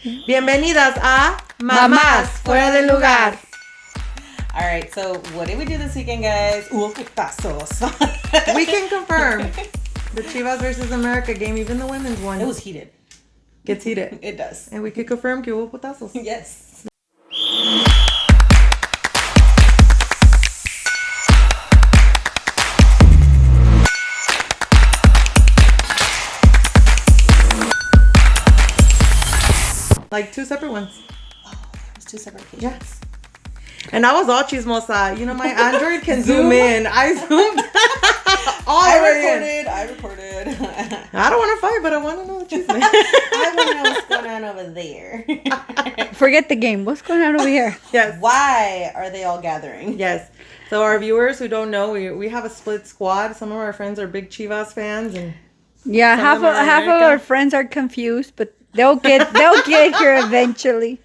Bienvenidas a Mamás Fuera del Lugar. All right, so what did we do this weekend, guys? Putazos. We can confirm the Chivas versus America game, even the women's one. It was heated. Gets heated. It does. And we could confirm que hubo putazos. Yes. Like two separate ones. Oh, it was two separate occasions. Yes. And I was all chismosa. You know, my Android can zoom in. I zoomed all the way in. I recorded. I don't want to fight, but I want to know the chisme. I want to know what's going on over there. Forget the game. What's going on over here? Yes. Why are they all gathering? Yes. So our viewers who don't know, we have a split squad. Some of our friends are big Chivas fans, and Yeah, half of our friends are confused, but they'll get here eventually.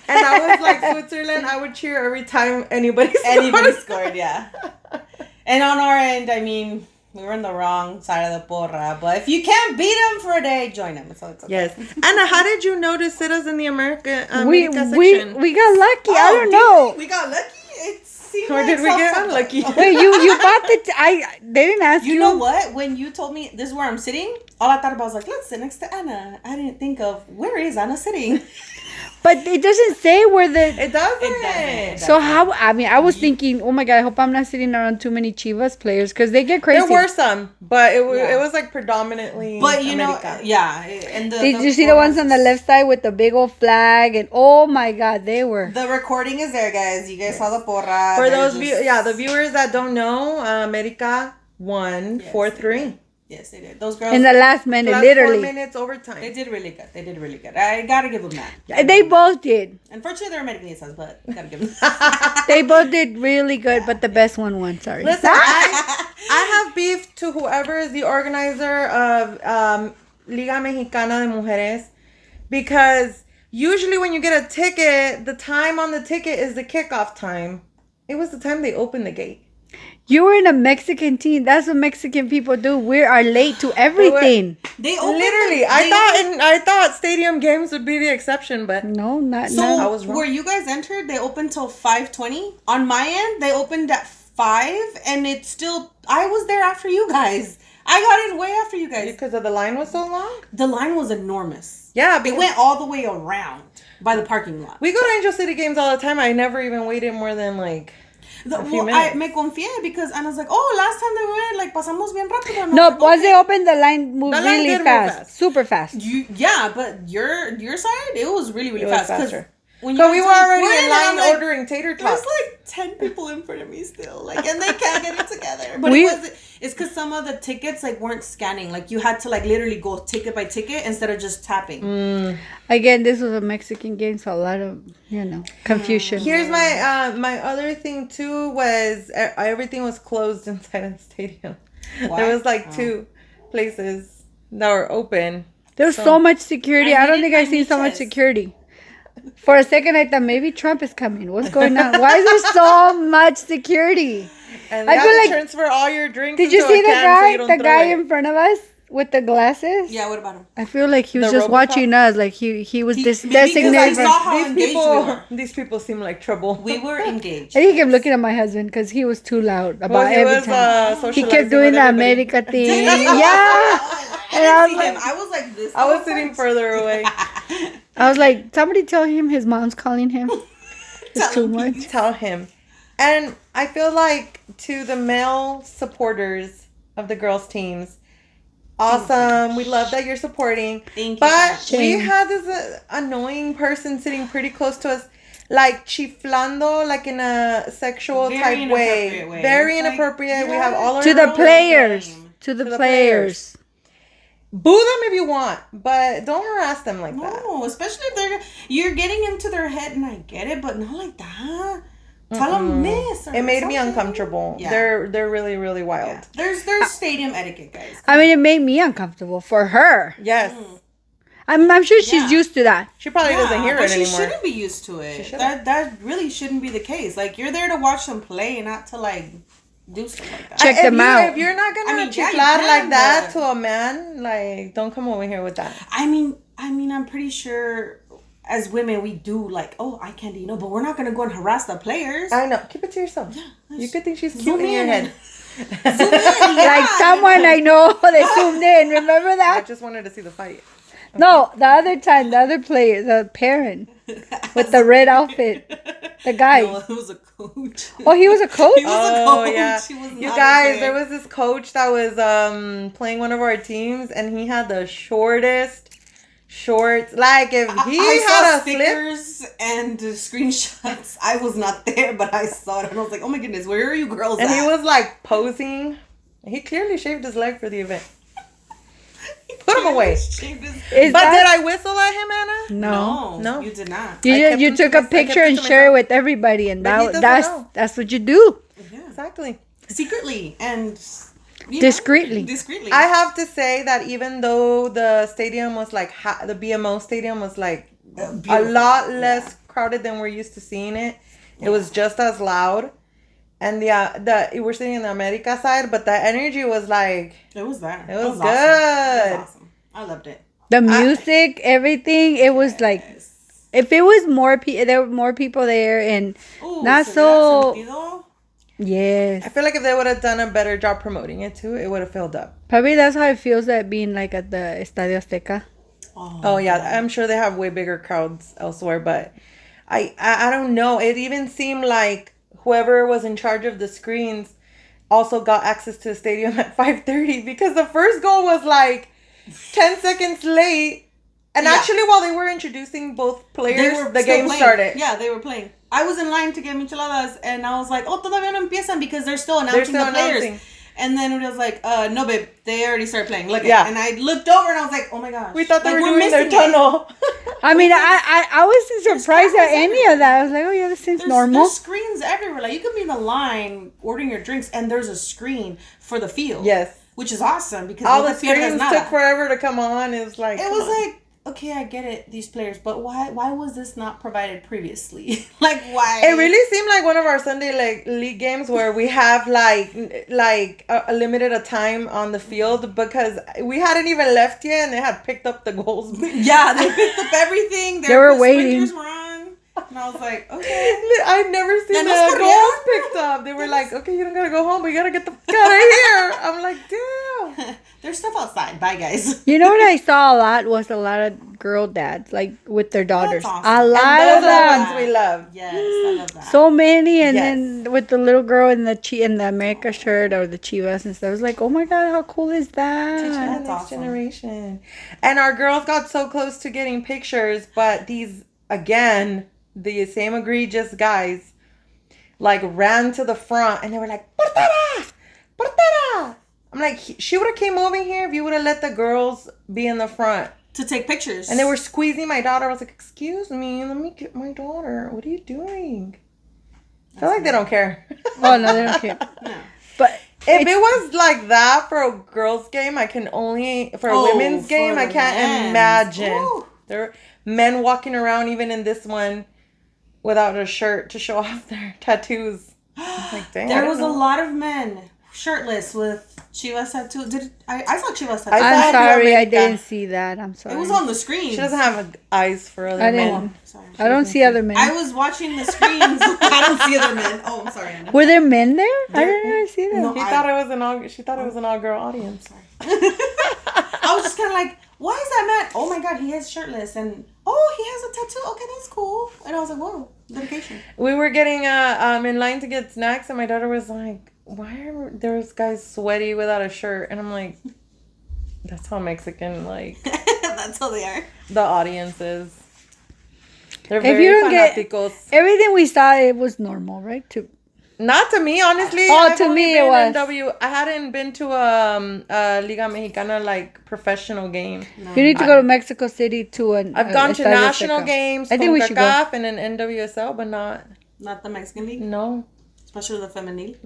And I was like Switzerland. I would cheer every time anybody scored. Yeah. And on our end, I mean, we were on the wrong side of the porra. But if you can't beat them for a day, join them. So it's okay. Yes. Anna, how did you notice us in the America section? We got lucky. I don't know. We got lucky. It seemed Or like did we get unlucky? Wait, you bought they didn't ask you. You know what? When you told me this is where I'm sitting, all I thought about was like, let's sit next to Anna. I didn't think of where is Anna sitting. But it doesn't say where the. It doesn't. So how? I mean, I was thinking, oh my god, I hope I'm not sitting around too many Chivas players because they get crazy. There were some, but it was like predominantly. But you America. know, yeah. And Did you see the ones on the left side with the big old flag? And oh my god, they were. The recording is there, guys. You guys saw the porra. For those the viewers that don't know, America won 4-3. Yes, they did. Those girls In the last minute, last literally. 4 minutes overtime. They did really good. I gotta give them that. They both did. Unfortunately, they're Mexicanas, but I gotta give them. They both did really good, but the best one won. Sorry. Listen, I have beef to whoever is the organizer of Liga Mexicana de Mujeres, because usually when you get a ticket, the time on the ticket is the kickoff time. It was the time they opened the gate. You were in a Mexican team. That's what Mexican people do. We are late to everything. They opened Literally, I thought stadium games would be the exception, but No, not So no. I was wrong. where you guys entered, they opened till 5:20. On my end, they opened at 5, and it's still. I was there after you guys. I got in way after you guys. because of the line was so long. The line was enormous. Yeah, It because went all the way around by the parking lot. we go to Angel City games all the time. I never even waited more than like a few minutes. I me confié because Anna's like, oh, last time they went, like, pasamos bien rápido. No, once they opened, the line moved The line really did move fast. fast. Super fast. Yeah, but your side, it was really, really It was fast. faster. When But we were already went, in line like, ordering tater there's tots. like 10 people in front of me still, like, and they can't get it together. But it's because some of the tickets like weren't scanning. Like, you had to like literally go ticket by ticket instead of just tapping. Again, this was a Mexican game, so a lot of confusion. Here's my other thing too was everything was closed inside of the stadium. Why? There was like 2 places that were open. There's so much security. I don't needed think I've my seen so much niches. security. For a second, I thought maybe Trump is coming. What's going on? Why is there so much security? And I they feel have to like- transfer all your drinks. Did you into see a the can so guy? you don't The throw guy it. in front of us with the glasses? Yeah, what about him? I feel like he was The just Robocop? watching us. Like he was Maybe because I designated. saw how These engaged we people, were. these people seem like trouble. We were engaged. I think he kept looking at my husband because he was too loud about Well, he every was time. He socializing kept doing with the everybody. America thing. I Yeah. And I didn't was see him. like, I was like this. I was sitting further away. I was like, somebody tell him his mom's calling him. It's too much. Tell him. And I feel like to the male supporters of the girls' teams, awesome. We love that you're supporting. Thank you But so much. we Shame. had this annoying person sitting pretty close to us, like chiflando, like in a sexual Very type way. inappropriate way. Very It's like, inappropriate. We yeah. have all our To the rules. players. To the the players. Boo them if you want, but don't harass them like that. No, especially if you're getting into their head, and I get it, but not like that. Tell them this. Or It made me something. uncomfortable. Yeah. They're really, really wild. Yeah. There's stadium etiquette, guys. I mean, it made me uncomfortable for her. Yes. I'm sure she's Yeah. used to that. She probably doesn't hear but it she anymore. shouldn't be used to it. shouldn't. That really shouldn't be the case. Like, you're there to watch them play, not to like do stuff like that. Check If them you- out. If you're not gonna I mean, yeah, you chiflar can, like that but- to a man, like, don't come over here with that. I mean, I'm pretty sure as women, we do like, oh, eye candy, but we're not gonna go and harass the players. I know. Keep it to yourself. Yeah. You could think she's cute in your head. Zoom in, Like someone I know, they zoomed in. Remember I that? just wanted to see the fight. No, the other time, the other player, the parent with the red outfit, the guy. No, it was a coach. Oh, he was a coach. He was a coach. Yeah. He was You not guys, okay. there was this coach that was playing one of our teams, and he had the shortest shorts. Like if he I had saw a slip, stickers and screenshots. I was not there, but I saw it and I was like, oh my goodness, where are you girls and at? he was like posing. He clearly shaved his leg for the event. Put him away. Is But that- did I whistle at him, Anna? No. No. You did not. You, I kept you them took to a my- I kept picture it and to share it myself. with everybody, and But he doesn't that's know. that's what you do. Yeah. Exactly. Secretly and Discreetly. Discreetly. I have to say that even though the stadium was like the BMO stadium was like a Beautiful. lot less crowded than we're used to seeing it, it was just as loud. And the we're sitting in the America side, but the energy was like It was there. It was awesome. good. It was awesome. I loved it. The music, everything, it was like, if it was more there were more people there, and Ooh, not se so. hubiera sentido. Yes, I feel like if they would have done a better job promoting it too, it would have filled up. probably that's how it feels at being like at the Estadio Azteca. Oh yeah, I'm sure they have way bigger crowds elsewhere, but I don't know. It even seemed like whoever was in charge of the screens also got access to the stadium at 5:30 because the first goal was like 10 seconds late. And Yeah. actually, while they were introducing both players, the still game playing. started. Yeah, they were playing. I was in line to get micheladas, and I was like, "Oh, todavía no empiezan," because they're still announcing still the players. announcing. And then it was like, "No, babe, they already started playing." Look, Yeah. and I looked over and I was like, "Oh my gosh, We thought they like, were we're doing their missing it. tunnel. I mean, I wasn't surprised at any of that. I was like, oh yeah, this seems normal. There's screens everywhere. Like you could be in the line ordering your drinks, and there's a screen for the field. Yes. which is awesome because All no the te pierdes screens nada. took forever to come on. It was like It was like, okay, I get it, these players, but why was this not provided previously? Like, why? It really seemed like one of our Sunday league games where we have a limited a time on the field because we hadn't even left yet and they had picked up the goals. Yeah, they picked up everything. They were waiting. Sprinters were on, and I was like, okay. I've never seen Ya the nos goals corrieron. picked up. They were like, okay, you don't gotta go home, but you gotta get the fuck out of here. I'm like, damn. There's stuff outside. Bye, guys. You know what I saw a lot was a lot of girl dads, like with their daughters. awesome. A lot And of those are the them. ones we love. Yes, I love that. So many, and Yes. then with the little girl in the America shirt or the Chivas and stuff. I was like, oh my god, how cool is that? Teaching the That's next awesome. generation. And our girls got so close to getting pictures, but these, again, the same egregious guys, like ran to the front and they were like, Portera! Portera! I'm like, she would have came over here if you would have let the girls be in the front. To take pictures. And they were squeezing my daughter. I was like, excuse me, let me get my daughter. What are you doing? I feel like they don't care. Oh no, they don't care. No. But If it was like that for a girls' game, I can only for a Oh, women's for game, I the can't men's. imagine. Ooh. There are men walking around even in this one without a shirt to show off their tattoos. I'm like, dang, I There don't was a know. lot of men shirtless with Chivas tattoo. I saw Chivas tattoo. I saw I'm the sorry, I America. didn't see that. I'm sorry. It was on the screen. She doesn't have eyes for other I men. didn't. Sorry. I don't see other men. I was watching the screens. I don't see other men. Oh, I'm sorry, Anna. Were there men there? I didn't really see them. No. She thought it was an all girl audience. I was just kind of like, why is that man? Oh my god, he is shirtless, and oh, he has a tattoo. Okay, that's cool. And I was like, whoa, dedication. We were getting in line to get snacks, and my daughter was like, "Why are those guys sweaty without a shirt?" And I'm like, "That's how Mexican That's how they are. the audience is. They're If very you don't get- fanáticos. Everything we saw, it was normal, right? Not to me, honestly. Oh, I've to only me it been was. in I hadn't been to a Liga Mexicana professional game. You need to go to Mexico City to an. I've gone to Estadio national Azteca. games, I think we should go. CONCACAF and an NWSL, but not. Not the Mexican league, No. especially the femenil.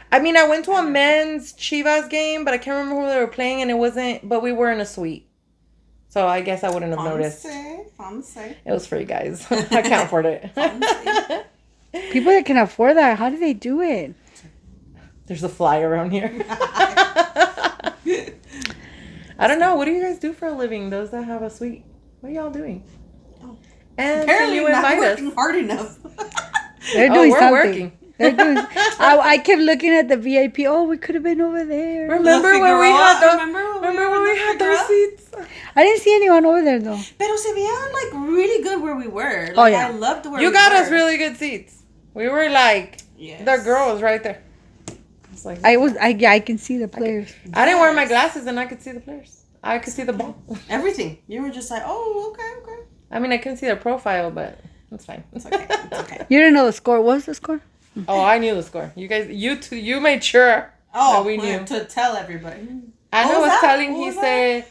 I mean, I went to a men's Chivas game, but I can't remember who they were playing, and it wasn't. But we were in a suite, so I guess I wouldn't have noticed. Fancy. It was free, guys. I can't afford it. People that can afford that, how do they do it? There's a fly around here. I don't know. What do you guys do for a living? Those that have a suite. What are y'all doing? And Apparently can you not invite us? working hard enough. They're doing we're something. working. They're doing. I kept looking at the VIP. Oh, we could have been over there. Remember when we had those seats? I didn't see anyone over there though. Pero se veía like really good where we were. Like, Oh, yeah. I loved where You we got were. us really good seats. We were like, Yes. the girl was right there. It's like, I can see the players. I didn't wear my glasses and I could see the players. I could see the ball. Everything. You were just like, oh, okay. I mean, I couldn't see their profile, but it's fine. It's okay. It's okay. You didn't know the score. What was the score? Oh, I knew the score. You guys, you made sure that we knew. To tell everybody. Anna was that? telling, What he was said,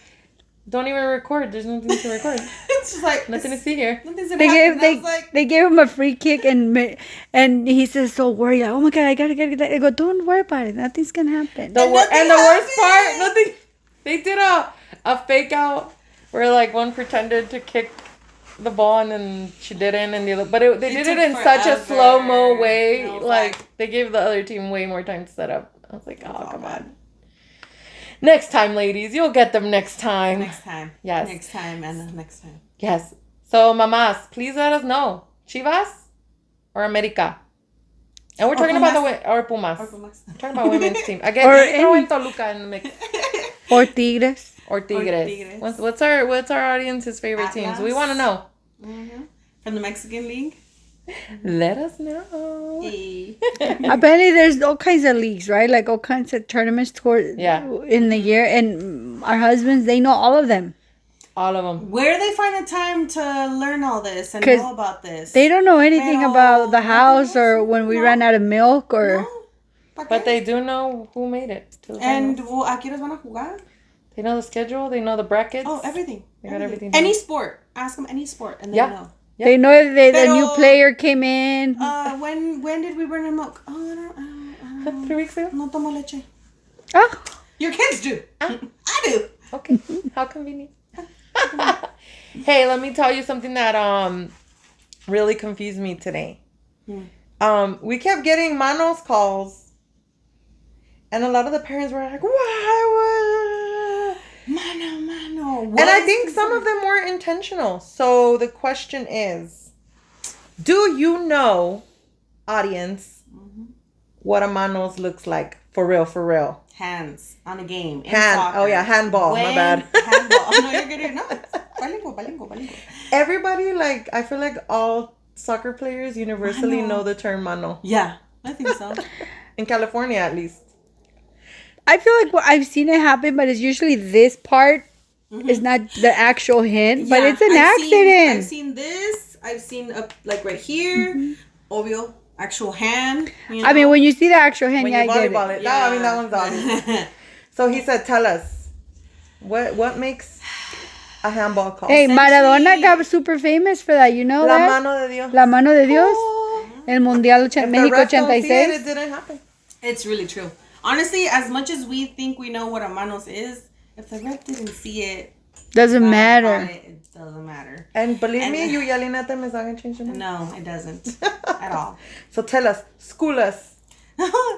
don't even record. There's nothing to record. It's just like Nothing to see here. nothing's gonna happen. I was like, They gave him a free kick and he says so worried. Like, oh my god, I gotta get that. I go, don't worry about it. Nothing's gonna happen. The worst part, nothing. They did a fake out where like one pretended to kick the ball and then she didn't, and the other, but they did it in such a forever. slow mo way. And I was Like they gave the other team way more time to set up. I was like, oh come on. Next time, ladies, you'll get them next time. next time. Yes. Next time and the next time. Yes. So, mamas, please let us know. Chivas or America? And we're talking about or Pumas. Or Pumas. We're talking about women's team. Again, Or throw any- in Toluca in the mix. Or Tigres. Or Tigres. Tigres. What's our audience's favorite teams? We want to know. Mm-hmm. From the Mexican League. Let us know. Hey. Apparently, there's all kinds of leagues, right? Like all kinds of tournaments in the year. And our husbands, they know all of them. All of them. Where do they find the time to learn all this and 'Cause know about this? They don't know anything Pero about the no house or tenemos- when we no. ran out of milk or. No. ¿Pa' But qué? they do know who made it to the And finals. ¿a quiénes van a jugar? They know the schedule. They know the brackets. Oh, everything. They got everything Any down. sport. Ask them any sport and they Yeah. know. Yeah. They know if the Pero- new player came in. When did we run our milk? Oh, I don't 3 weeks ago. no tomo leche. Oh, Your kids do. I do. Okay. How convenient. Hey, let me tell you something that really confused me today. We kept getting Manos calls, and a lot of the parents were like, "Why?" Mano. And I think some of them were intentional. So the question is, do you know, audience, what a Manos looks like for real? For real. Hands on a game. In Hand. soccer. Oh yeah, handball. My bad. Handball. Oh, no, you're good. No, bilingual. Everybody, like, I feel like all soccer players universally know the term mano. Yeah, I think so. In California, at least. I feel like I've seen it happen, but it's usually this part is not the actual hint, but Yeah, it's an I've accident. seen this. I've seen up like right here. Obvio, actual hand. You I mean, know? when you see the actual hand, When yeah, you I get volleyball it. it. No, I mean, that one's obvious. So he said, tell us, what makes a handball call? Hey, Maradona Essentially- got super famous for that. You know La that? mano de Dios. La mano de Dios. Oh. El Mundial If the México ref don't see it, 86. it didn't happen. It's really true. Honestly, as much as we think we know what a manos is, if the ref didn't see it, Doesn't not matter. on it doesn't matter. And believe me, And- you yelling at them is not going to change their mind. No, it doesn't at all. So tell us, school us.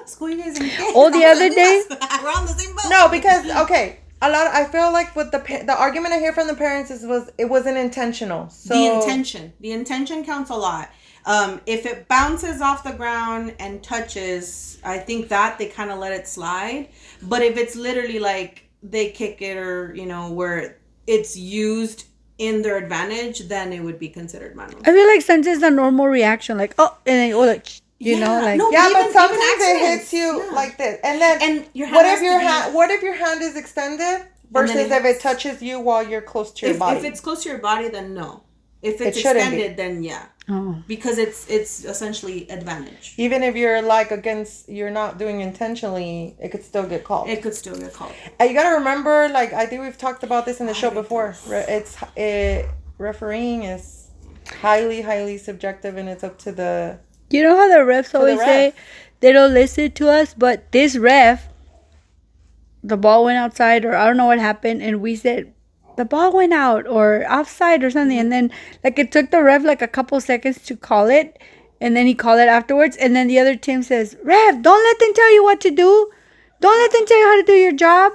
School you guys in Oh, the other day- we're on the same boat. No, because, okay, I feel like with the argument I hear from the parents it wasn't intentional. So The intention counts a lot. If it bounces off the ground and touches, I think that they kind of let it slide. But if it's literally like they kick it or where it's used in their advantage, then it would be considered manos. I feel like sometimes it's a normal reaction, like, oh, and then, oh, like, you know, Yeah, like, no, Yeah, Even- but sometimes even it accidents, hits you yeah. like this, and then And your hand what has if your to be- hand? What if your hand is extended versus it if it hits. touches you while you're close to your If body? it's close to your body, then no. If it's It shouldn't be. extended, then yeah, oh. because it's essentially advantage. Even if you're like you're not doing intentionally, it could still get called. It could still get called. You gotta remember, like I think we've talked about this in the show before. Refereeing is highly subjective, and it's up to the. You know how the refs always ref. say they don't listen to us, but this ref, the ball went outside, or I don't know what happened, and we said the ball went out or offside or something, and then like it took the ref like a couple seconds to call it, and then he called it afterwards, and then the other team says, "Ref, don't let them tell you what to do. Don't let them tell you how to do your job."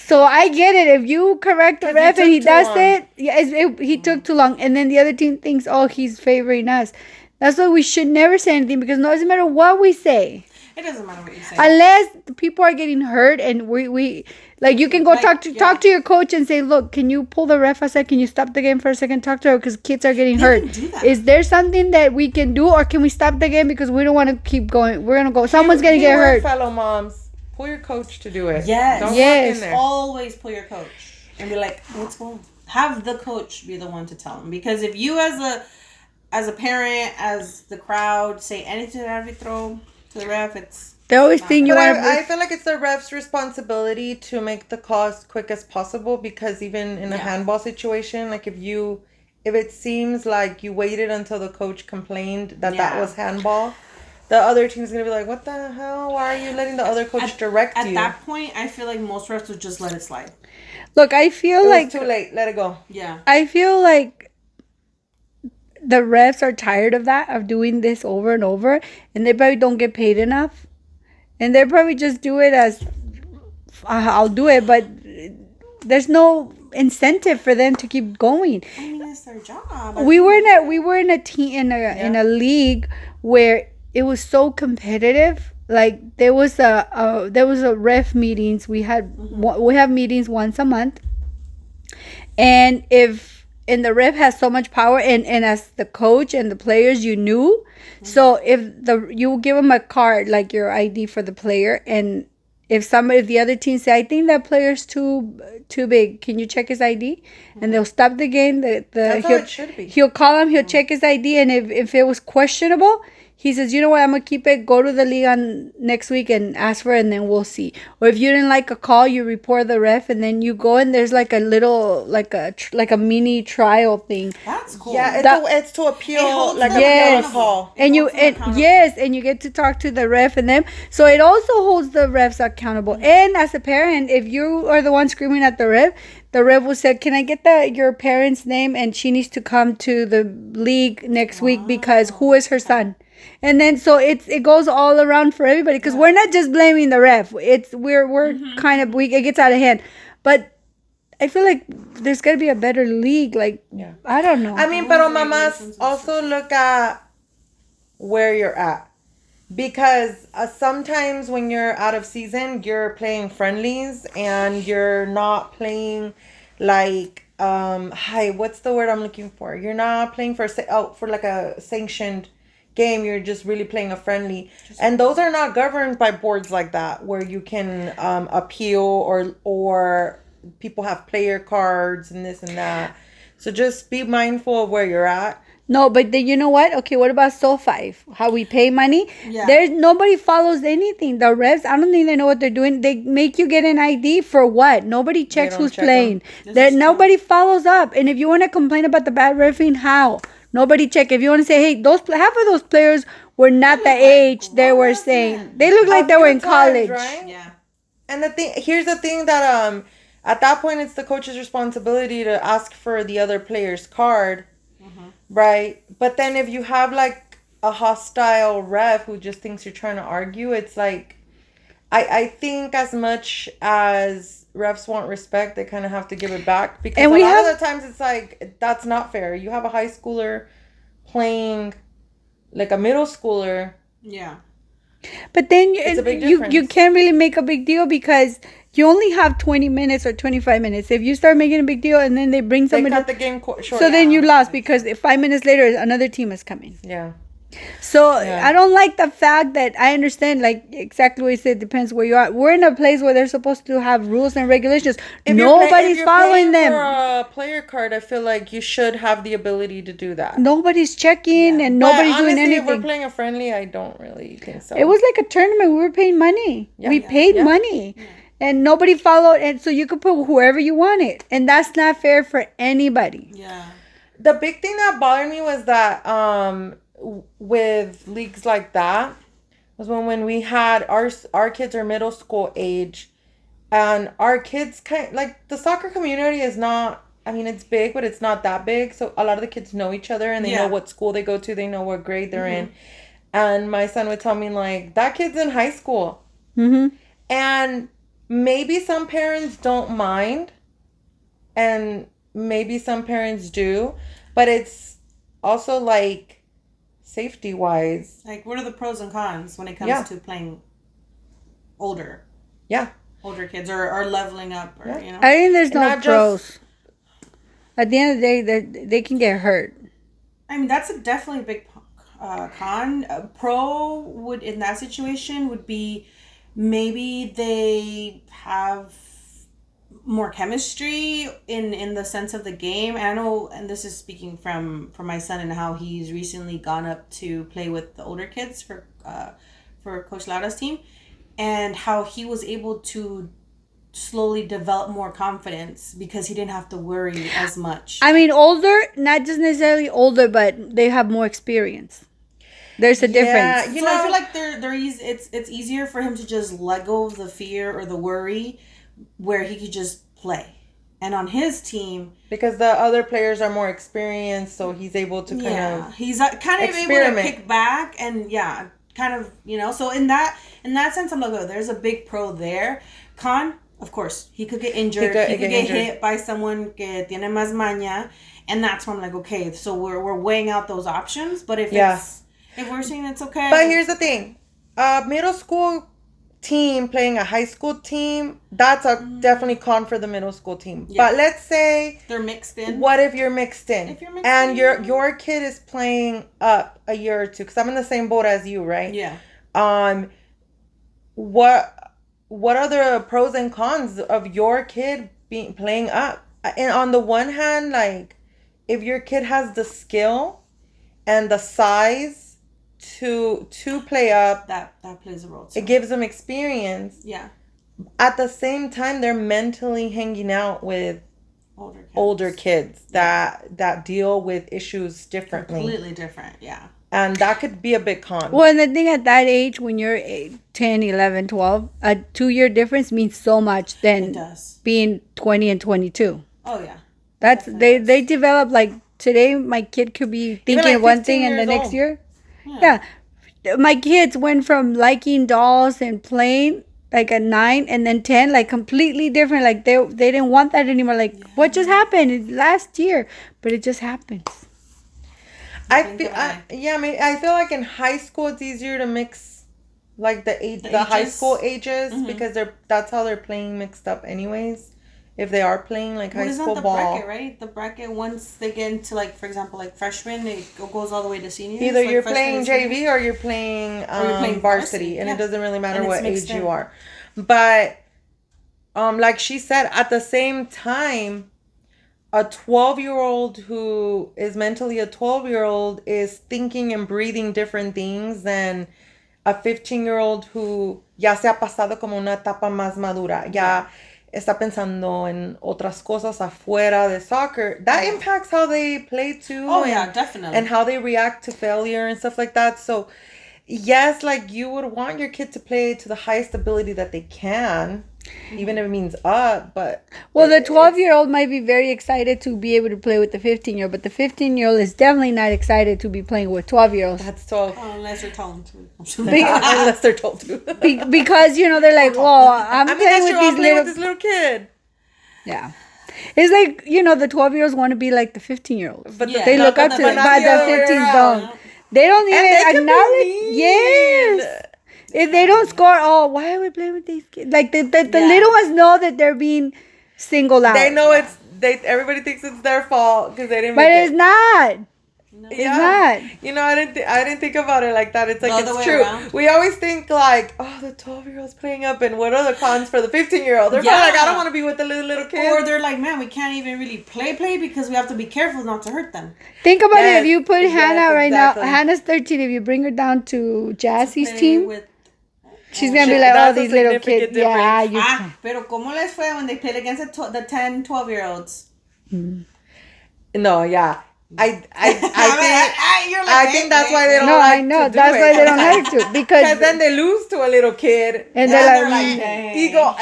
So I get it. If you correct the 'Cause ref he and he took too does long. it, yeah, he took too long, and then the other team thinks, oh, he's favoring us. That's why we should never say anything, because no, it doesn't matter what we say, It doesn't matter what you say. unless the people are getting hurt, and we like you can go Like, talk to your coach and say, look, can you pull the ref aside? Can you stop the game for a second? Talk to her because kids are getting They hurt. can do that. Is there something that we can do, or can we stop the game because we don't want to keep going? We're gonna go. Someone's gonna get Keyword, hurt. fellow moms. Pull your coach to do it. Yes. Don't Yes. walk in there. Always pull your coach and be like, what's going on? Have the coach be the one to tell them. Because if you as a parent, as the crowd, say anything to the arbitro, to the ref, it's... They always think you But want I to. feel like it's the ref's responsibility to make the call as quick as possible, because even in a handball situation, like if it seems like you waited until the coach complained that was handball, the other team's gonna be like, what the hell? Why are you letting the other coach direct you? At that point, I feel like most refs would just let it slide. Look, I feel It like was too late. Let it go. Yeah. I feel like the refs are tired of that, of doing this over and over, and they probably don't get paid enough, and they probably just do it as I'll do it, but there's no incentive for them to keep going. I mean, it's their job. We were in a team in a league where it was so competitive. Like there was a ref meetings. We have meetings once a month, and the ref has so much power, and as the coach and the players, you knew. So if you give them a card, like your ID for the player, and if the other team say, I think that player's too big, can you check his ID? And they'll stop the game. That's how it should be. He'll call him, he'll check his ID, and if it was questionable, he says, you know what, I'm going to keep it, go to the Liga next week and ask for it, and then we'll see. Or if you didn't like a call, you report the ref, and then you go, and there's like a little, like a mini trial thing. That's cool. Yeah, it's to appeal, holds like them appeal a accountable. call. And you get to talk to the ref and them. So it also holds the refs accountable. And as a parent, if you are the one screaming at the ref will say, can I get your parent's name, and she needs to come to the league next week because who is her son? And then so it goes all around for everybody, because we're not just blaming the ref. We're kind of it gets out of hand. But I feel like there's got to be a better league. Like, I don't know. I mean, pero mamas, also look at where you're at. Because sometimes when you're out of season, you're playing friendlies and you're not playing like, what's the word I'm looking for? You're not playing for like a sanctioned game. You're just really playing a friendly. And those are not governed by boards like that, where you can appeal or people have player cards and this and that. So just be mindful of where you're at. No, but then you know what? Okay, what about SoFi? How we pay money? Yeah. There's nobody follows anything. The refs, I don't think they know what they're doing. They make you get an ID for what? Nobody checks don't who's check playing. Nobody follows up. And if you want to complain about the bad refereeing, how? Nobody check. If you want to say, hey, half of those players were not the age they were saying. They look like they were in college. Right? Yeah. And here's the thing that at that point it's the coach's responsibility to ask for the other player's card. Right? But then if you have like a hostile ref who just thinks you're trying to argue, it's like I think as much as refs want respect, they kind of have to give it back, because a lot of the times it's like, that's not fair. You have a high schooler playing like a middle schooler. Yeah. But then It's a big you difference. can't really make a big deal, because you only have 20 minutes or 25 minutes. If you start making a big deal and then they bring They somebody, cut the game short. so then you lost, because 5 minutes later another team is coming. Yeah. So I don't like the fact that, I understand, like exactly what you said, depends where you are. We're in a place where they're supposed to have rules and regulations. Nobody's following them. For a player card, I feel like you should have the ability to do that. Nobody's checking and nobody's doing If we're anything. playing a friendly, I don't really think so. It was like a tournament. We were paying money. We paid money. And nobody followed, and so you could put whoever you wanted, and that's not fair for anybody. Yeah. The big thing that bothered me was that with leagues like that was when we had our kids are middle school age, and our kids like the soccer community is not, I mean, it's big, but it's not that big. So a lot of the kids know each other, and they know what school they go to, they know what grade they're in. And my son would tell me, like, that kid's in high school. And maybe some parents don't mind, and maybe some parents do, but it's also like safety wise. Like, what are the pros and cons when it comes Yeah. to playing older Yeah. kids or leveling up, or Yeah. you know? I think there's And no not pros. just- At the end of the day, they can get hurt. I mean, that's a definitely big con. A pro would, in that situation, would be maybe they have more chemistry in the sense of the game. And I know, and this is speaking from my son and how he's recently gone up to play with the older kids for Coach Laura's team, and how he was able to slowly develop more confidence because he didn't have to worry as much. I mean, older, not just necessarily older, but they have more experience. There's a difference. You So know, I feel like they're easy, it's easier for him to just let go of the fear or the worry, where he could just play. And on his team, because the other players are more experienced, so he's able to kind of he's kind of able to experiment. kick back and kind of, you know. So in that sense, I'm like, oh, there's a big pro there. Con, of course, he could get injured. He could get hit by someone que tiene más maña, and that's where I'm like, okay, so we're weighing out those options. But if we're saying it's okay. But here's the thing, middle school team playing a high school team, that's a definitely con for the middle school team. Yeah. But let's say they're mixed in. what if you're mixed in? If you're mixed and in, your kid is playing up a year or two, because I'm in the same boat as you, right? Yeah. What are the pros and cons of your kid playing up? And on the one hand, like, if your kid has the skill and the size to play up, that plays a role too. it gives them experience. Yeah. At the same time, they're mentally hanging out with older kids that deal with issues differently. Completely different, yeah. And that could be a big con. Well, and the thing at that age, when you're 10, 11, 12, a 2-year difference means so much It than does. being 20 and 22. Oh, yeah. That's Definitely they develop, like, today my kid could be thinking like one 15 thing and the years next old. year. Yeah. My kids went from liking dolls and playing like at 9 and then 10, like completely different. Like they didn't want that anymore. Like, what just happened last year? But it just happens. I feel like in high school it's easier to mix like the high ages? school ages, because that's how they're playing mixed up anyways. If they are playing like high school ball, bracket, right? The bracket, once they get into, like, for example, like freshman, it goes all the way to seniors. either like you're freshman playing and JV or you're playing playing varsity, and yeah. it doesn't really matter And it's what mixed age in. you are. But like she said, at the same time, a 12-year-old who is mentally a 12-year-old is thinking and breathing different things than a 15-year-old who ya se ha pasado como una etapa más madura. Ya está pensando en otras cosas afuera de soccer. That impacts how they play too. Oh, yeah, definitely. And how they react to failure and stuff like that. So, yes, like, you would want your kid to play to the highest ability that they can, even if it means up, but... Well, the 12-year-old might be very excited to be able to play with the 15-year-old, but the 15-year-old is definitely not excited to be playing with 12-year-olds. That's 12. Oh, unless you're told to. Unless they're told to. Because, you know, they're like, well, I'm playing that's with true. I'm these playing little... with this little kid. Yeah. It's like, you know, the 12-year-olds want to be like the 15-year-olds. But They look up to them, but the 15s don't. They don't And they even can be acknowledge. mean. Yes. If they don't score, oh, why are we playing with these kids? Like, the little ones know that they're being singled out. They know everybody thinks it's their fault because they didn't But make it's it. not. It's not. You know, I didn't think about it like that. It's like, The other it's way true. around. We always think like, oh, the 12-year-old's playing up, and what are the cons for the 15-year-old? They're probably like, I don't want to be with the little kids. Or they're like, man, we can't even really play because we have to be careful not to hurt them. Think about Yes, it. If you put yes, Hannah right exactly. now, Hannah's 13. If you bring her down to Jazzy's Play team, with- she's going to be shit, like, oh, that's a these little significant kids. Yeah, you pero ¿cómo les fue when they played against the 10, 12-year-olds? No, yeah. I think You're like, I think that's why they don't No, like I know. to do That's it. why they don't like to. Because Because then they lose to a little kid. And they're they're like, like, dang. Ego.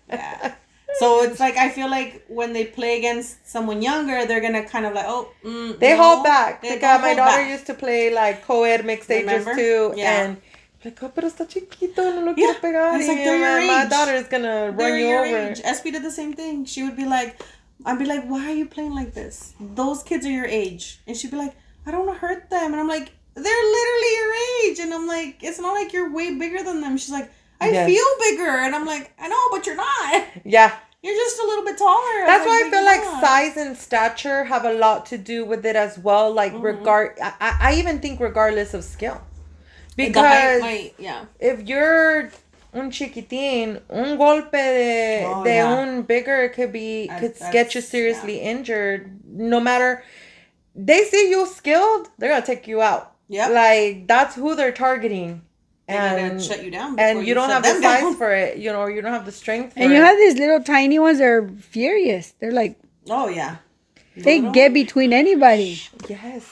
Yeah. So it's like, I feel like when they play against someone younger, they're gonna kind of like, They hold back. They Because my hold daughter back. used to play like coed mixed ages Remember? too, Yeah. and Like, oh, pero está chiquito, no lo quiero pegar. It's like, they're your My age. daughter is gonna run They're you your over. age. SB did the same thing. She would be like, I'd be like, why are you playing like this? Those kids are your age. And she'd be like, I don't want to hurt them. And I'm like, they're literally your age. And I'm like, it's not like you're way bigger than them. She's like, I feel bigger. And I'm like, I know, but you're not. Yeah. You're just a little bit taller. That's why I but feel you're like not. size and stature have a lot to do with it as well. Like, I even think regardless of skill. Because if you're un chiquitín, un golpe de un bigger could get you seriously injured. No matter, they see you skilled, they're gonna take you out. Yep. Like, that's who they're targeting. And shut you down. And you don't have the size for it, you know, you don't have the strength for it. And you have these little tiny ones that are furious. They're like, oh yeah, they get between anybody. Yes.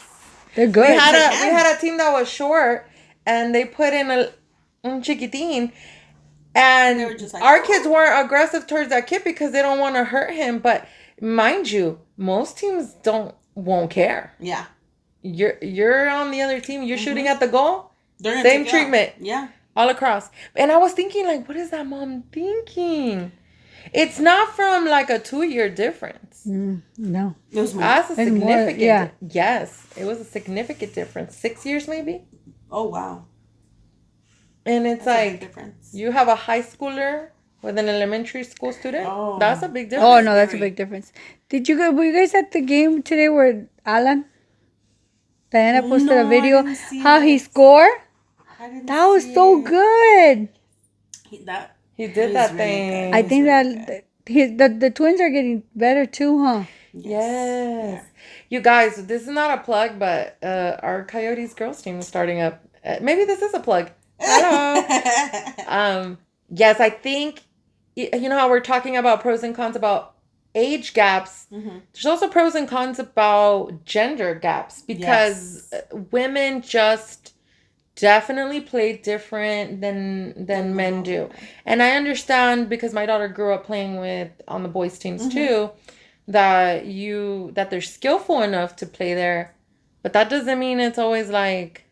They're good. We had a team that was short, and they put in un chiquitín, and they were just like, our kids weren't aggressive towards that kid because they don't want to hurt him. But mind you, most teams won't care. Yeah. You're on the other team. You're shooting at the goal. Same treatment. Yeah. All across. And I was thinking, like, what is that mom thinking? It's not from like a 2-year difference. No. It was more. That's a significant. Yeah. Yes, it was a significant difference. 6 years maybe. Oh wow. And it's That's a big like difference. you have a high schooler with an elementary school student. Oh. That's a big difference. Oh no, that's a big difference. Were you guys at the game today where Diana posted a video I didn't see how he it. scored? I didn't That was see so it. good. He did was that really thing. good. I think that the twins are getting better too, huh? Yes. You guys, this is not a plug, but our Coyotes girls team is starting up. Maybe this is a plug. Hello. Yes, I think, you know how we're talking about pros and cons about age gaps. Mm-hmm. There's also pros and cons about gender gaps because women just definitely play different than men do. And I understand because my daughter grew up playing on the boys teams too, that they're skillful enough to play there, but that doesn't mean it's always like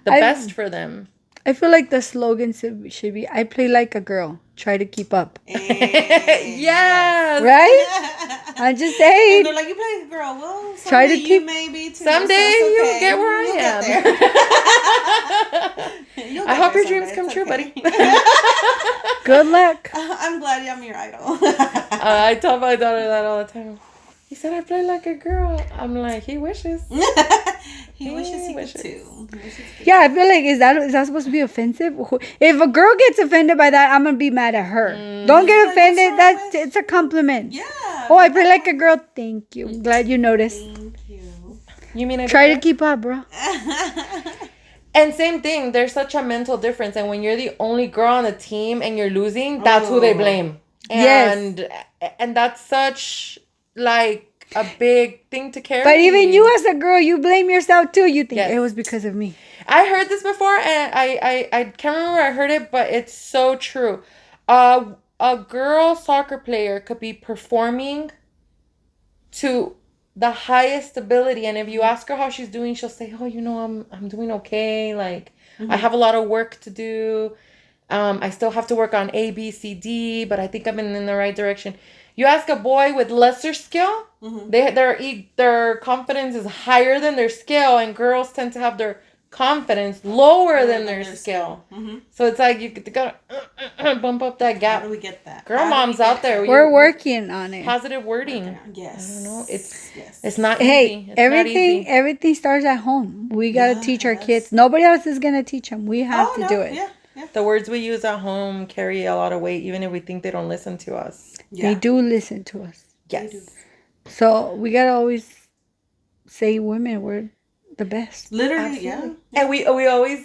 the best for them. I feel like the slogan should be, I play like a girl, try to keep up. Yes. Right? I'm just And saying. they're like, you play like a girl. Well, Try to someday keep- you maybe too. Someday so it's you'll okay. get where I am. You'll I get hope there your dreams someday. come It's true, okay. buddy. Good luck. I'm glad I'm your idol. I tell my daughter that all the time. He said I play like a girl. I'm like, he wishes. He wishes he could too. Yeah, I feel like is that supposed to be offensive? If a girl gets offended by that, I'm gonna be mad at her. Don't get Like, offended. what's wrong It's a compliment. Yeah. Oh, I play like a girl. Thank you. Glad you noticed. Thank you. You mean I Try do to keep up, bro. And same thing, there's such a mental difference. And when you're the only girl on the team and you're losing, that's who they blame. And and that's such like a big thing to carry. But even you as a girl, you blame yourself too. You think it was because of me. I heard this before and I can't remember where I heard it, but it's so true. A girl soccer player could be performing to the highest ability, and if you ask her how she's doing, she'll say, "Oh, you know, I'm doing okay. Like I have a lot of work to do. I still have to work on A, B, C, D, but I think I'm in the right direction." You ask a boy with lesser skill, their confidence is higher than their skill, and girls tend to have their confidence lower than their skill. So it's like you gotta bump up that gap. How do we get that? Girl moms out there, We're working on it. positive wording. Yes. I don't know. It's not easy. Hey, It's everything starts at home. We gotta teach our kids. Nobody else is gonna teach them. We have to do it. Yeah. The words we use at home carry a lot of weight, even if we think they don't listen to us. They do listen to us. Yes. So we gotta always say women we're the best. Literally, yeah. And we always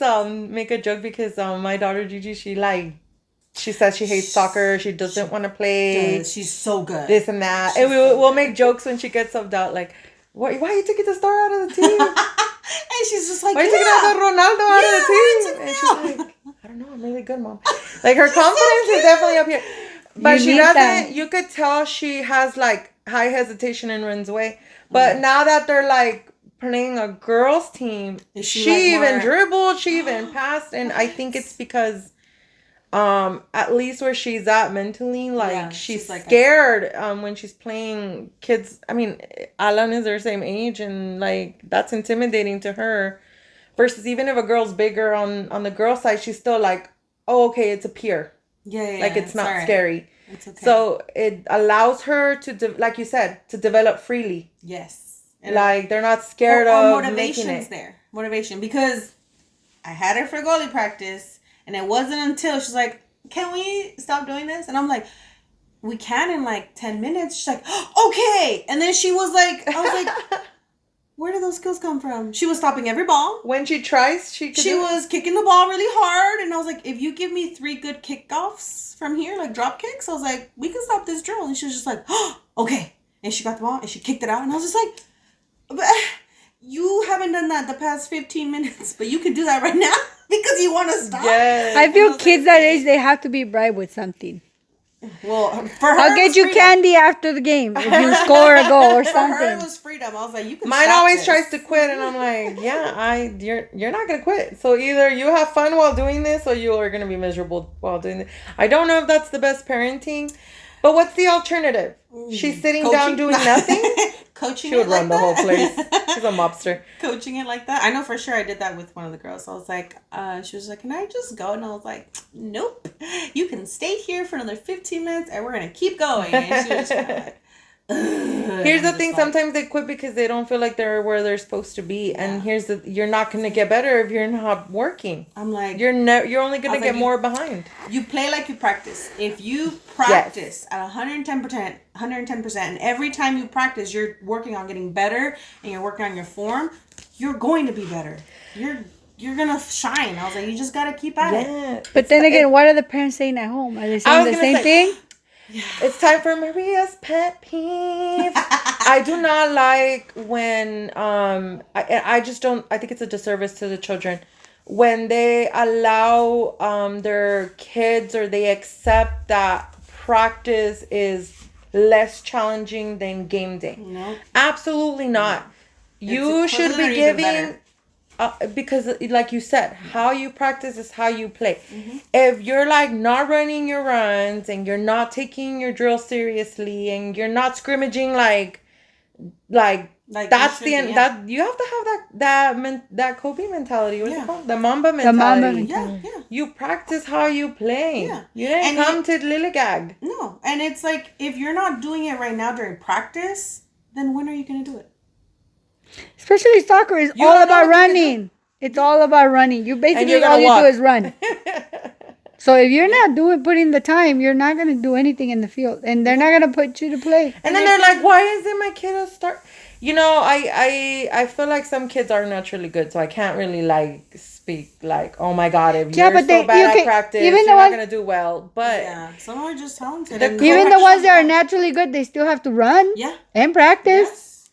make a joke because my daughter Gigi, she says she hates soccer. She doesn't want to play. She's so good. This and that. And we'll make jokes when she gets subbed out, like, why are you taking the star out of the team? And she's just like, Why are you taking Ronaldo out of the team? And she's like, I don't know, I'm really good, Mom. Like, her confidence is definitely up here. But she doesn't, you could tell she has, like, high hesitation and runs away. But now that they're, like, playing a girls team, She she like even more- dribbled, she even passed, and I think it's because at least where she's at mentally, like Yeah, she's she's like, scared when she's playing kids. I mean, Alan is their same age, and like that's intimidating to her. Versus even if a girl's bigger on the girl side, she's still like, oh, okay, it's a peer. Yeah. Like it's not all right. scary. It's okay. So it allows her to, like you said, to develop freely. Yes. Like they're not scared or of motivation's making it. there. Motivation. Because I had her for goalie practice, and it wasn't until she's like, can we stop doing this? And I'm like, we can in like 10 minutes. She's like, okay. And then she was like, I was like, where did those skills come from? She was stopping every ball. When she tries, she was kicking the ball really hard. And I was like, if you give me 3 good kickoffs from here, like drop kicks, I was like, we can stop this drill. And she was just like, oh, okay. And she got the ball and she kicked it out. And I was just like, but you haven't done that the past 15 minutes, but you can do that right now because you want to stop. Yes. I feel kids that age, they have to be bribed with something. Well, for her, I'll get you freedom. candy after the game if you score a goal or For her, it something. was freedom. I was like, you can. Mine stop always this. tries to quit, and I'm like, yeah, you're not gonna quit. So either you have fun while doing this, or you are gonna be miserable while doing this. I don't know if that's the best parenting, but what's the alternative? She's sitting down doing nothing. Coaching She would it like run the that? whole place. She's a mobster. Coaching it like that. I know for sure I did that with one of the girls. I was like, she was like, can I just go? And I was like, nope. You can stay here for another 15 minutes and we're going to keep going. And she was just kind of like, ugh. Here's the I'm thing: just like, sometimes they quit because they don't feel like they're where they're supposed to be, and Yeah. here's the: you're not gonna get better if you're not working. I'm like, You're only gonna was get like, more behind. you play like you practice. If you practice at 110%, and every time you practice, you're working on getting better and you're working on your form, you're going to be better. You're gonna shine. I was like, you just gotta keep at it. Yeah. But then again, what are the parents saying at home? Are they I saying was the gonna same say- thing? It's time for Maria's pet peeve. I do not like when I just don't. I think it's a disservice to the children when they allow their kids, or they accept that practice is less challenging than game day. No. Absolutely not. You It's should equivalent be or even giving better. because like you said, how you practice is how you play. If you're like not running your runs, and you're not taking your drill seriously, and you're not scrimmaging like Like that's you the should end. be, yeah. That you have to have that Kobe mentality. What's Yeah. it called? The Mamba The mentality. Mamba Yeah, mentality. yeah. You practice how you play. Yeah. You didn't And come to Lilligag. No. And it's like, if you're not doing it right now during practice, then when are you gonna do it? Especially soccer is You all don't know about what you can do. running. It's all about running. You And basically you're all gonna you walk. do is run. So if you're not putting the time, you're not gonna do anything in the field, and they're not gonna put you to play. And then they're like, "Why isn't my kid a start?" You know, I feel like some kids are naturally good, so I can't really like speak like, "Oh my God, if Yeah, you're but so they- bad you at can- practice, even you're the not ones- gonna do well." But Yeah. Some are just talented. The and Even the correction- ones that are naturally good, they still have to run Yeah. and practice. Yes.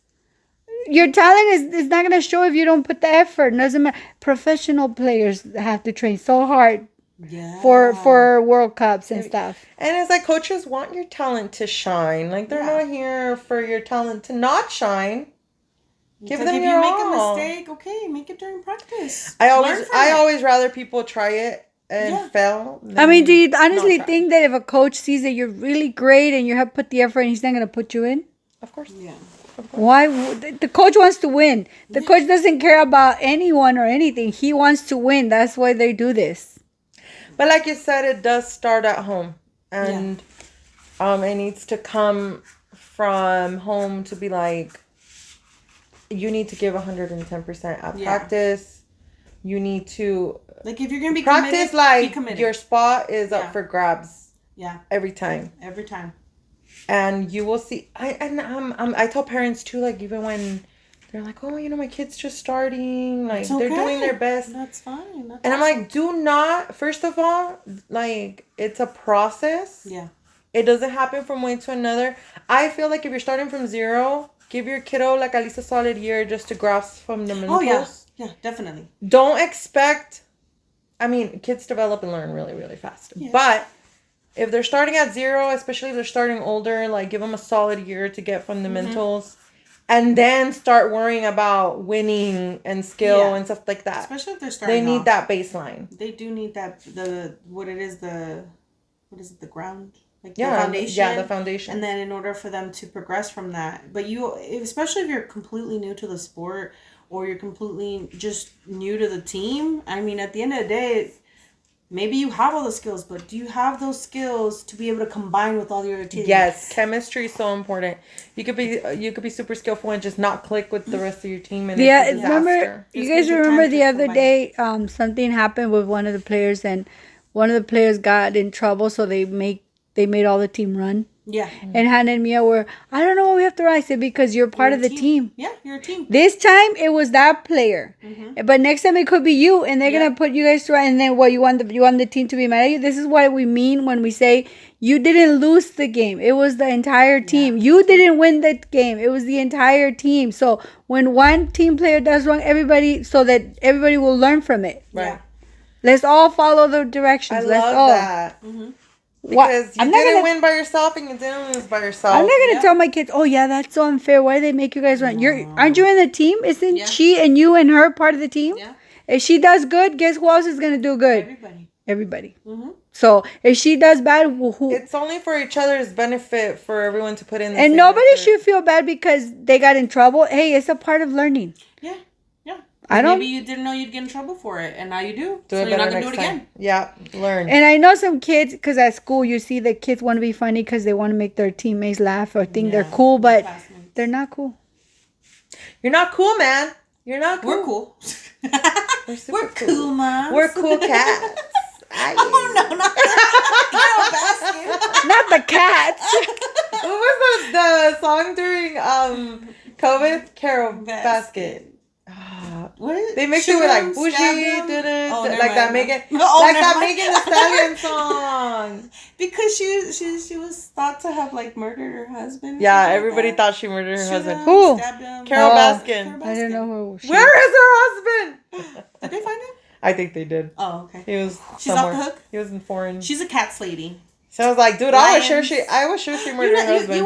Your talent is not gonna show if you don't put the effort. It doesn't matter. Professional players have to train so hard Yeah. for World Cups and stuff. and it's like coaches want your talent to shine. Like they're Yeah. not here for your talent to not shine. Give Like, them if your you make all. a mistake, okay, make it during practice. I Learn from it. always rather people try it and Yeah. fail. I mean, do you than honestly not try. think that if a coach sees that you're really great and you have put the effort, and he's not gonna put you in? Of course. Yeah. Why? The coach wants to win. The coach doesn't care about anyone or anything. He wants to win. That's why they do this. But like you said, it does start at home, and it needs to come from home to be like, you need to give 110% at Yeah. practice. You need to Like, if you're gonna be practice committed, be like committed. your spot is Yeah. up for grabs Yeah. every time, Every time. and you will see. I tell parents too, like even when they're like, oh, you know, my kid's just starting, like It's they're doing okay. their best. That's fine. That's And I'm awesome. like, do not, first of all, like, it's a process. Yeah. It doesn't happen from one to another. I feel like if you're starting from zero, give your kiddo like at least a solid year just to grasp fundamentals. Oh, yeah. Yeah, definitely. Don't expect, I mean, kids develop and learn really, really fast. Yeah. But if they're starting at zero, especially if they're starting older, like give them a solid year to get fundamentals. and then start worrying about winning and skill and stuff like that. Especially if they're starting. They need that baseline. They do need that the ground. Like the Yeah, foundation. yeah, the foundation. And then in order for them to progress from that, but especially if you're completely new to the sport or you're completely just new to the team, I mean, at the end of the day, maybe you have all the skills, but do you have those skills to be able to combine with all your teammates? Yes, chemistry is so important. You could be super skillful and just not click with the rest of your team, and Yeah, it's a disaster. remember, you guys remember the other day, something happened with one of the players, and one of the players got in trouble, so they made all the team run. Yeah. And Hannah and Mia were, I don't know what we have to run. I said, because you're part of the team. Yeah, you're a team. This time it was that player, but next time it could be you, and they're gonna put you guys to run. And then what, you want the team to be mad at you? This is what we mean when we say you didn't lose the game. It was the entire team. You didn't win the game. It was the entire team. So when one team player does wrong, so that everybody will learn from it. Right. Yeah. Let's all follow the directions. I love that. Because you didn't win by yourself and you didn't lose by yourself. I'm not gonna tell my kids, oh yeah, that's so unfair. Why do they make you guys run? Aren't you in the team? Isn't she and you and her part of the team? Yeah. If she does good, guess who else is gonna do good? Everybody. Mm-hmm. So if she does bad, who? It's only for each other's benefit for everyone to put in. And nobody should feel bad because they got in trouble. Hey, it's a part of learning. Yeah. Maybe you didn't know you'd get in trouble for it, and now you do. Do so it you're not better gonna do it next time. again. Yeah, learn. And I know some kids, because at school you see the kids want to be funny because they want to make their teammates laugh or think they're cool, but they're not cool. You're not cool, man. You're not cool. We're cool. We're cool, Mom. We're cool cats. Oh no, not Basket. Not the cats. What was the song during COVID? Carol Basket. What? They mixed it with like bougie, like that Megan, that Megan Thee Stallion song. Because she was thought to have like murdered her husband. Yeah, everybody thought she murdered her husband. Who? Carol Baskin. I don't know who. Where is her husband? Did they find him? I think they did. Oh, okay. He was. She's somewhere. off the hook. He was in foreign. She's a cats lady. So I was like, dude, I was sure she murdered her husband.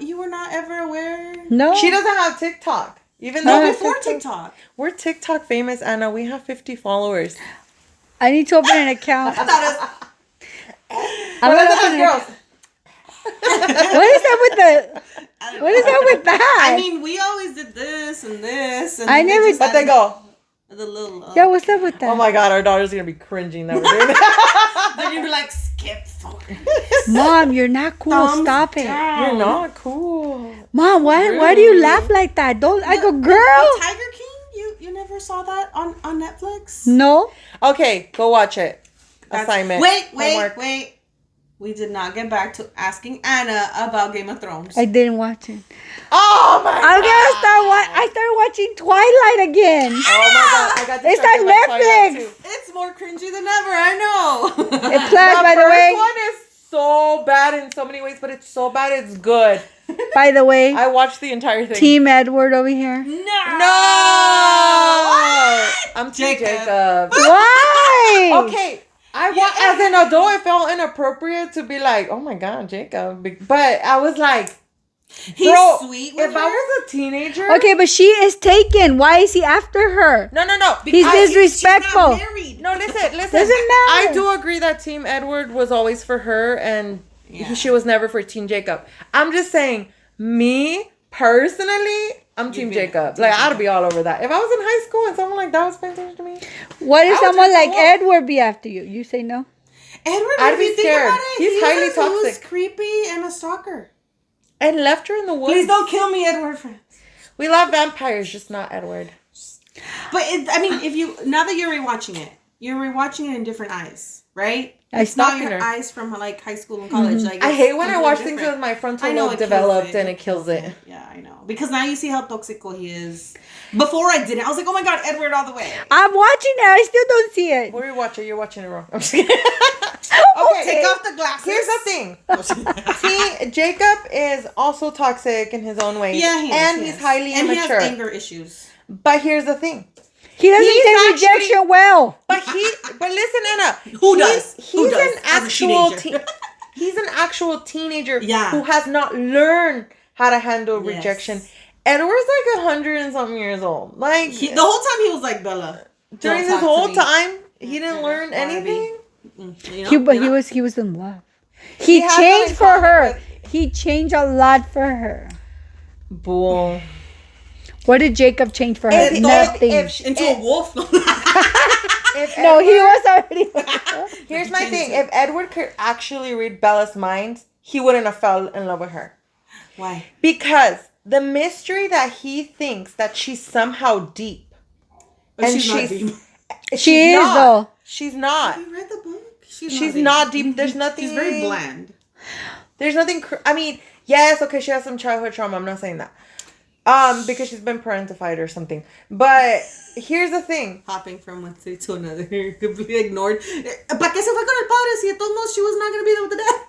You were not ever aware. No. She doesn't have TikTok. Even though before TikTok. We're TikTok famous, Anna. We have 50 followers. I need to open an account. What is that, girls? What is that with that? I mean, we always did this and this. And I never. But they go. The little. Yeah, what's up with that? Oh my God, our daughter's gonna be cringing that we're doing that. Then you'd be like, skip forward. Mom, you're not cool. Thumbs Stop it. down. You're not cool. Mom, why do you laugh like that? Don't I go, girl? The Tiger King? You never saw that on Netflix? No. Okay, go watch it. Assignment. Wait. We did not get back to asking Anna about Game of Thrones. I didn't watch it. Oh my God. I started watching Twilight again. Oh my God, I got It's on Netflix. It's more cringy than ever. I know. It's planned, by the way. The first one is so bad in so many ways, but it's so bad it's good. By the way, I watched the entire thing. Team Edward over here. No. I'm Team Jacob. Why? Okay. As an adult, it felt inappropriate to be like, oh my God, Jacob. But I was like, he's bro, sweet with if her. I was a teenager. Okay, but she is taken. Why is he after her? No. He's disrespectful. She's not married. No, listen. Doesn't matter. I do agree that Team Edward was always for her and she was never for Team Jacob. I'm just saying, me personally, I'm Team Jacob. Like, I'd be all over that. If I was in high school and someone like that was paying attention to me. What if someone like Edward be after you? You say no? Edward, I'd be scared. He's highly He was toxic. creepy and a stalker. And left her in the woods. Please don't kill me, Edward, friends. We love vampires, just not Edward. But now that you're rewatching it in different eyes, right? It's not your eyes from like high school and college. Like I hate when I watch things with my frontal lobe developed and it kills it. Yeah, I know. Because now you see how toxical he is. Before I didn't. I was like, oh my God, Edward all the way. I'm watching it. I still don't see it. What are you watching? You're watching it wrong. I'm just kidding. Okay, take off the glasses. Here's the thing. Jacob is also toxic in his own way. Yeah, he is. And he's highly immature. And he has anger issues. But here's the thing. He doesn't take rejection well. But listen, Anna. Who does? He's an actual teenager who has not learned how to handle rejection. Edward's like 100 and something years old. Like The whole time he was like, Bella. during don't this talk to whole me. time, he didn't learn Barbie. anything. You know? He was in love. He had changed that for in common her. with- He changed a lot for her. Bull. What did Jacob change for her? If- Nothing. Into a wolf. If No, he Edward- was already. Here's my thing. If Edward could actually read Bella's mind, he wouldn't have fell in love with her. Why? Because the mystery that he thinks that she's somehow deep. But And she's not she's- deep. She is, not. though. She's not. Have you read the book? She's not deep. There's nothing. She's very bland. There's nothing. I mean, yes, okay, she has some childhood trauma. I'm not saying that. Because she's been parentified or something. But here's the thing. Hopping from one city to another. Completely ignored. ¿Para qué se fue con el padre si de todos modos she was not going to be there with the dad?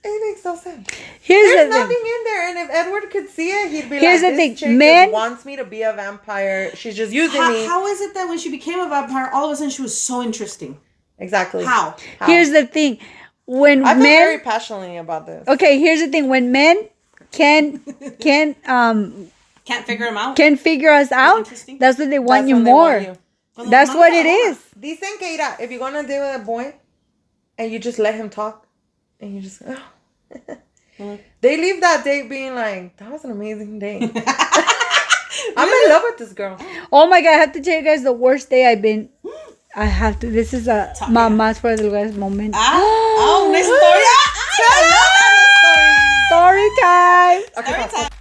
It makes no sense. Here's There's the nothing thing. in there, and if Edward could see it, he'd be Here's like, the "This thing, chick men- just wants me to be a vampire. She's just using me." How is it that when she became a vampire, all of a sudden she was so interesting? Exactly. How? Here's the thing. When I feel very men, passionately about this. okay, here's the thing. When men can Can't figure him out. figure us out, Interesting. that's what they want That's you when they more. want you. That's what it is. Dicen que irá, if you're gonna date with a boy, and you just let him talk, and you just, they leave that date being like, that was an amazing day. I'm in love with this girl. Oh my god, I have to tell you guys the worst day I've been. I have to. This is a mamás for the last moment. Oh, una historia. I love that Story time. Okay, story. pause, Story time.